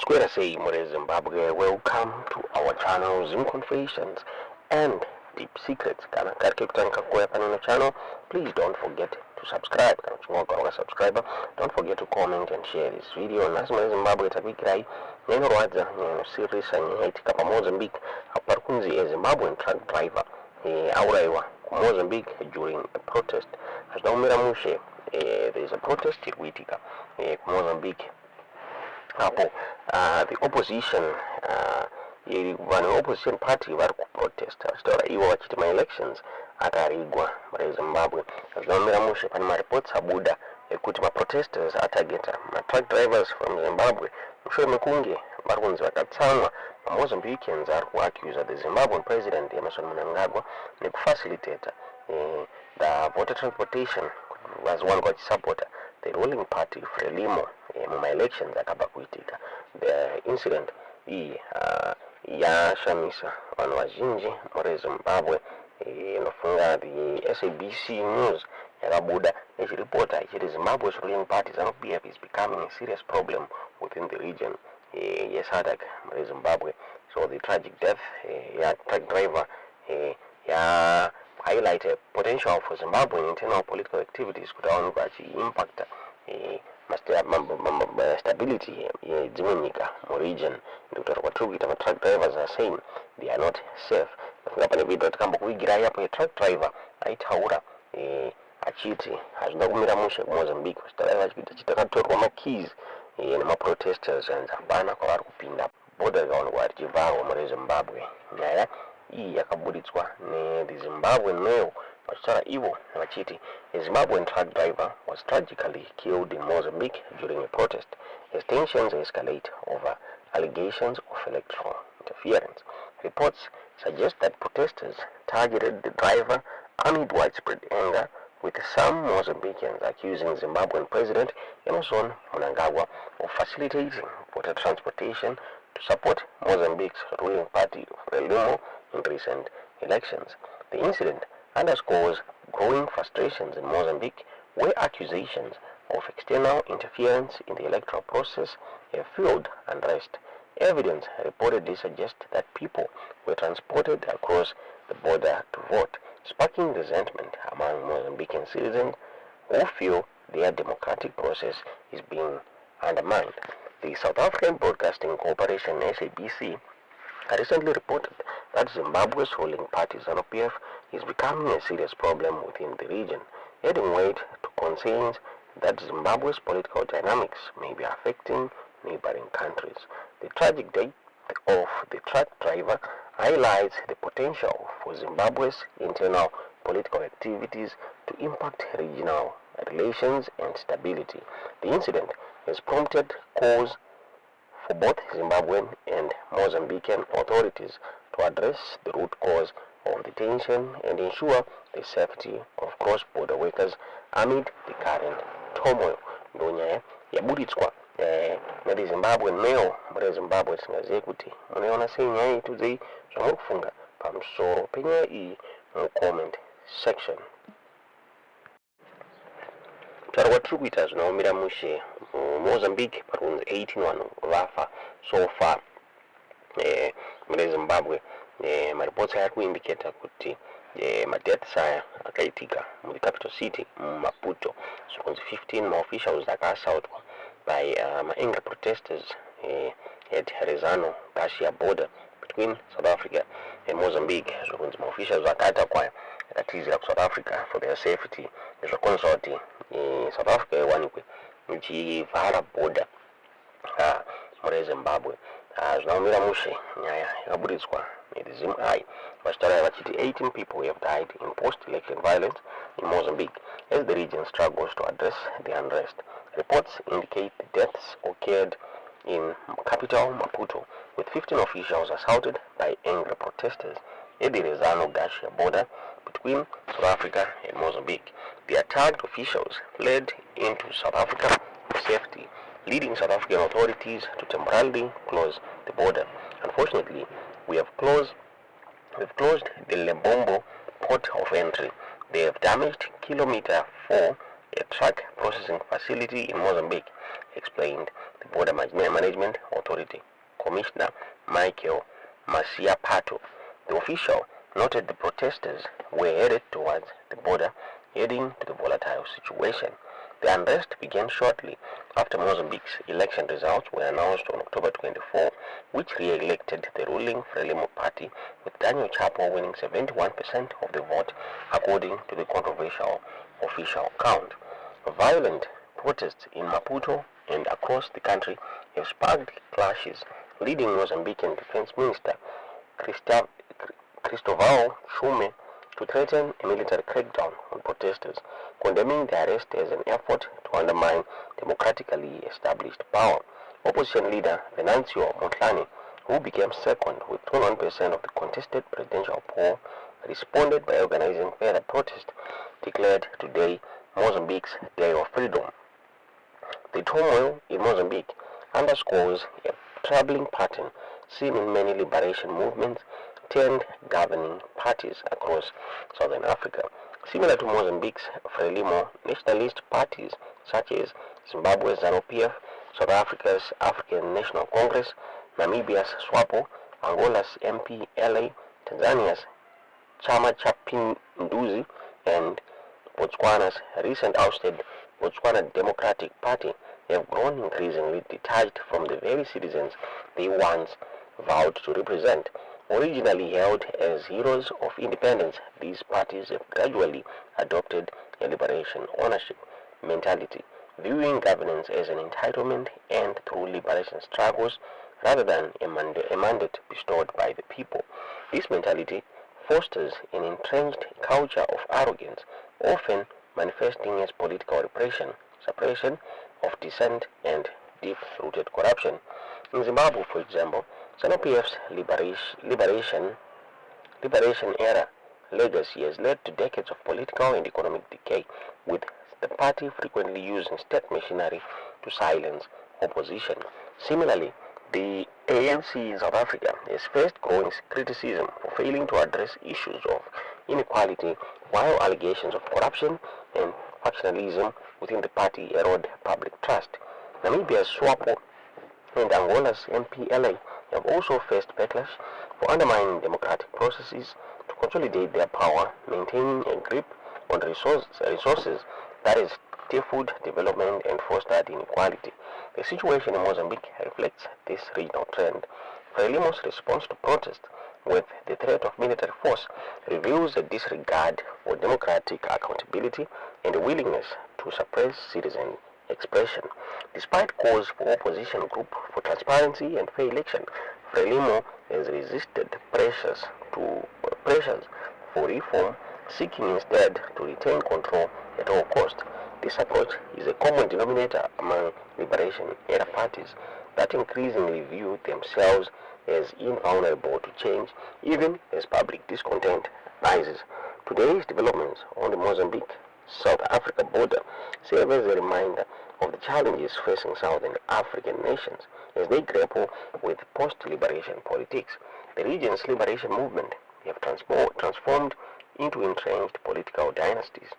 Square say Zimbabwe, welcome to our channel Zim Confessions and Deep Secrets. Kana karike kutanka kwa panel channel, please don't forget to subscribe. Kana chungoka subscriber, don't forget to comment and share this video. Nasema Zimbabwe tabikirai neno rwadza neno series anyihitika pa Mozambique aparkunzi Zimbabwean truck driver Aurayiwa KuMozambique during a protest. Azdaumira mushe there is a protest irwitika Mozambique. The opposition opposition party vari kuprotest vachitaura ivo vachitima elections akarigwa muZimbabwe. Zvinomira mushe pane mareports abuda ekuti maprotesters atageta matruck drivers from Zimbabwe mushure mekunge vari kunzi vakatsamwa maMozambicans ari kuaccuse the Zimbabwean president Mnangagwa nekufacilitata the voter transportation vaziwanikwa vachisupporta the ruling party Frelimo muma-elections akabva kuitika. The incident iyi yashamisa vanhu vazhinji muZimbabwe. Inofunga the SABC News yakabuda ichiripota ichiti Zimbabwe's ruling party ZANU-PF is becoming a serious problem within the region yeSADC muZimbabwe. So the tragic death truck driver highlight a potential for Zimbabwean internal political activities could impact stability dzimwe nyika muregion. Ndikutaura kwatiri truck drivers are saying they are not safe. Ndafunga pane video tikambokuvigirai apo truck driver aitaura achiti hazvina kumira mushe kuMozambique vachitaura takatorwa makeys nemaprotesters and hapana kwavari kupinda border ikaonekwa richivharwa muZimbabwe. Nyaya iyi yakaburitswa neThe Zimbabwean Mail vachitaura ivo vachiti a Zimbabwean truck driver was tragically killed in Mozambique during a protest as tensions escalate over allegations of electoral interference. Reports suggest that protesters targeted the driver amid widespread anger, with some Mozambicans accusing Zimbabwean President Mnangagwa of facilitating voter transportation to support Mozambique's ruling party Frelimo in recent elections. The incident underscores growing frustrations in Mozambique, where accusations of external interference in the electoral process have fueled unrest. Evidence reportedly suggests that people were transported across the border to vote, sparking resentment among Mozambican citizens who feel their democratic process is being undermined. The South African Broadcasting Corporation (SABC) recently reported that Zimbabwe's ruling party ZANU-PF is becoming a serious problem within the region, adding weight to concerns that Zimbabwe's political dynamics may be affecting neighboring countries. The tragic death of the truck driver highlights the potential for Zimbabwe's internal political activities to impact regional relations and stability. The incident has prompted calls for both Zimbabwean and Mozambican authorities to address the root cause of the tension and ensure the safety of cross-border workers amid the current turmoil. Ndonyaya yaburitswa neThe Zimbabwean Mail muZimbabwe. Tingazive kuti munoona sei nyaya iyi tudzei zvamuri kufunga pamusoro penyaya iyi mucomment section. Kutaura kwatiri kuita zvinoumira mushe Mozambique parunzi 18 vanhu vafa so far muZimbabwe. Mareports ari kuindicata kuti madeaths aya akaitika muri capital city Maputo. Zvikunzi 15 maofficials akaassaultwa by angry protesters at Rezano Garcia border between South Africa and Mozambique. Zvikunzi maofficials akatakwa akatizira kuSouth Africa for their safety nezvakonzwa South Africa iwanikwe ichivhara border muZimbabwe. Zvinaumira mushe nyaya yakaburitswa neThe Zim-Eye vachitaura vachiti 18 people have died in post-election violence in Mozambique as the region struggles to address the unrest. Reports indicate the deaths occurred in capital Maputo, with 15 officials assaulted by angry protesters at the Rezano Garcia border between South Africa and Mozambique. The attacked officials fled into South Africa for safety, leading South African authorities to temporarily close the border. Unfortunately, we've closed the Lebombo port of entry. They have damaged Kilometer 4, a truck processing facility in Mozambique, explained the the Border Management Authority Commissioner Michael Masiapato. The official noted the protesters were headed towards the border, heading to the volatile situation. The unrest began shortly after Mozambique's election results were announced on October 24, which re-elected the ruling Frelimo party, with Daniel Chapo winning 71% of the vote, according to the controversial official count. Violent protests in Maputo and across the country have sparked clashes, leading Mozambican Defense Minister Cristóvão Chume to threaten a military crackdown on protesters, condemning the arrest as an effort to undermine democratically established power. Opposition leader Venancio Motlani, who became second with 21% of the contested presidential poll, responded by organizing further protest, declared today Mozambique's Day of Freedom. The turmoil in Mozambique underscores a troubling pattern seen in many liberation movements turned governing parties across Southern Africa. Similar to Mozambique's Frelimo, nationalist parties such as Zimbabwe's ZANU-PF, South Africa's African National Congress, Namibia's SWAPO, Angola's MPLA, Tanzania's Chama cha Mapinduzi, and Botswana's recent ousted Botswana Democratic Party have grown increasingly detached from the very citizens they once vowed to represent. Originally held as heroes of independence, these parties have gradually adopted a liberation ownership mentality, viewing governance as an entitlement and through liberation struggles rather than a mandate bestowed by the people. This mentality fosters an entrenched culture of arrogance, often manifesting as political repression, suppression of dissent, and deep-rooted corruption. In Zimbabwe, for example, ZANU-PF's liberation era legacy has led to decades of political and economic decay, with the party frequently using state machinery to silence opposition. Similarly, the ANC in South Africa has faced growing criticism for failing to address issues of inequality, while allegations of corruption and factionalism within the party erode public trust. Namibia's SWAPO and Angola's MPLA have also faced backlash for undermining democratic processes to consolidate their power, maintaining a grip on resources that has stifled development and fostered inequality. The situation in Mozambique reflects this regional trend. Frelimo's response to protest, with the threat of military force, reveals a disregard for democratic accountability and a willingness to suppress citizen expression. Despite calls for opposition group for transparency and fair election, Frelimo has resisted pressures for reform, seeking instead to retain control at all costs. This approach is a common denominator among liberation-era parties that increasingly view themselves as invulnerable to change, even as public discontent rises. Today's developments on the Mozambique-South Africa border serve as a reminder of the challenges facing Southern African nations as they grapple with post-liberation politics. The region's liberation movement have transformed into entrenched political dynasties,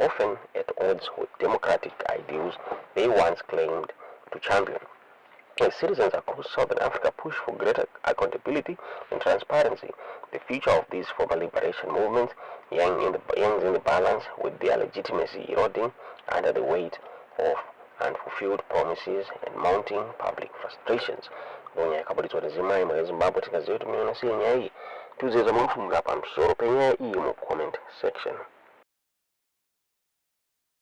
often at odds with democratic ideals they once claimed to champion. As citizens across Southern Africa push for greater accountability and transparency, the future of these former liberation movements hangs in the balance, with their legitimacy eroding under the weight of unfulfilled promises and mounting public frustrations. Zimbabwe tikaziva kuti munoona sei nyaya iyi tiudzidza munofunga pamusoro penyaya iyi mu comment section.